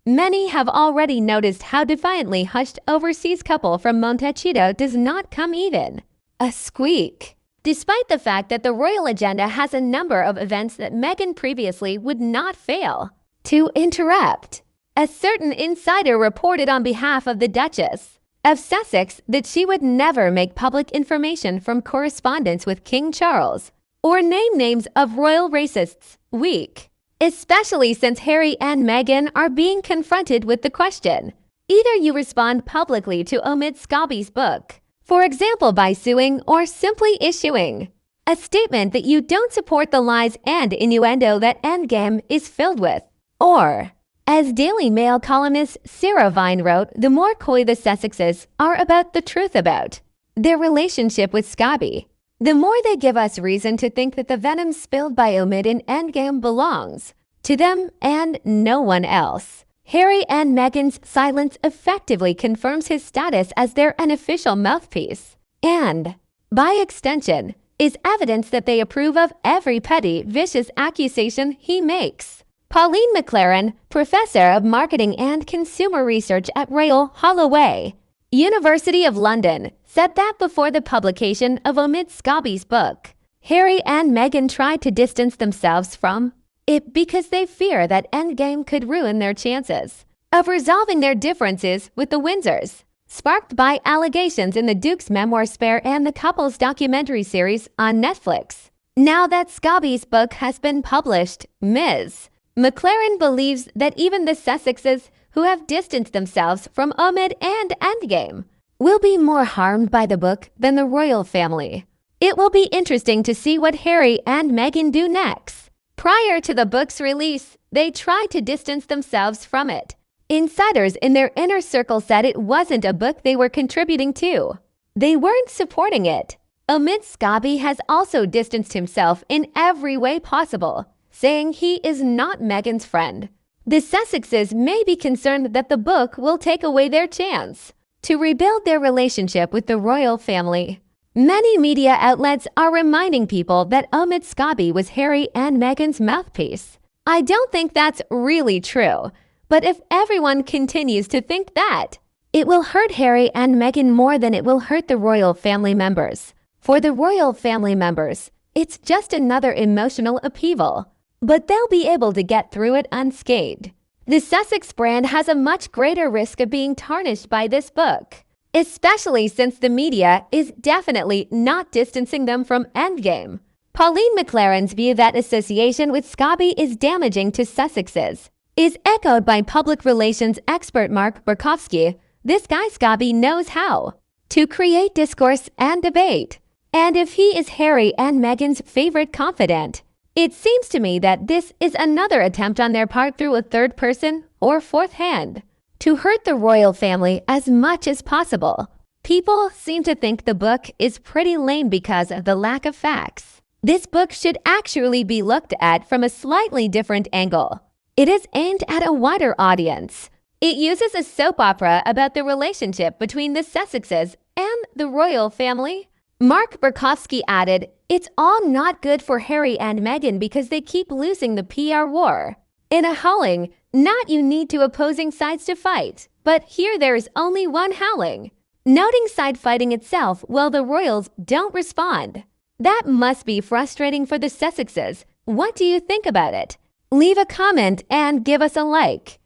Many have already noticed how defiantly hushed overseas couple from Montecito does not come even a squeak. Despite the fact that the royal agenda has a number of events that Meghan previously would not fail to interrupt. A certain insider reported on behalf of the Duchess of Sussex that she would never make public information from correspondence with King Charles or name names of royal racists weak, especially since Harry and Meghan are being confronted with the question. Either you respond publicly to Omid Scobie's book, for example by suing or simply issuing a statement that you don't support the lies and innuendo that Endgame is filled with, or, as Daily Mail columnist Sarah Vine wrote, the more coy the Sussexes are about the truth about their relationship with Scobie, the more they give us reason to think that the venom spilled by Omid in Endgame belongs to them and no one else. Harry and Meghan's silence effectively confirms his status as their unofficial mouthpiece, and, by extension, is evidence that they approve of every petty, vicious accusation he makes. Pauline McLaren, professor of marketing and consumer research at Royal Holloway, University of London, said that before the publication of Omid Scobie's book, Harry and Meghan tried to distance themselves from it because they fear that Endgame could ruin their chances of resolving their differences with the Windsors, sparked by allegations in the Duke's memoir Spare and the couple's documentary series on Netflix. Now that Scobie's book has been published, Ms. McLaren believes that even the Sussexes who have distanced themselves from Omid and Endgame will be more harmed by the book than the royal family. It will be interesting to see what Harry and Meghan do next. Prior to the book's release, they tried to distance themselves from it. Insiders in their inner circle said it wasn't a book they were contributing to. They weren't supporting it. Omid Scobie has also distanced himself in every way possible, saying he is not Meghan's friend. The Sussexes may be concerned that the book will take away their chance to rebuild their relationship with the royal family. Many media outlets are reminding people that Omid Scobie was Harry and Meghan's mouthpiece. I don't think that's really true, but if everyone continues to think that, it will hurt Harry and Meghan more than it will hurt the royal family members. For the royal family members, it's just another emotional upheaval, but they'll be able to get through it unscathed. The Sussex brand has a much greater risk of being tarnished by this book, especially since the media is definitely not distancing them from Endgame. Pauline McLaren's view that association with Scobie is damaging to Sussexes is echoed by public relations expert Mark Burkowski. This guy Scobie knows how to create discourse and debate. And if he is Harry and Meghan's favorite confidant, it seems to me that this is another attempt on their part through a third person or fourth hand to hurt the royal family as much as possible. People seem to think the book is pretty lame because of the lack of facts. This book should actually be looked at from a slightly different angle. It is aimed at a wider audience. It uses a soap opera about the relationship between the Sussexes and the royal family. Mark Burkowski added, "It's all not good for Harry and Meghan because they keep losing the PR war. In a howling, not you need two opposing sides to fight, but here there is only one howling, noting side fighting itself while the royals don't respond. That must be frustrating for the Sussexes. What do you think about it? Leave a comment and give us a like."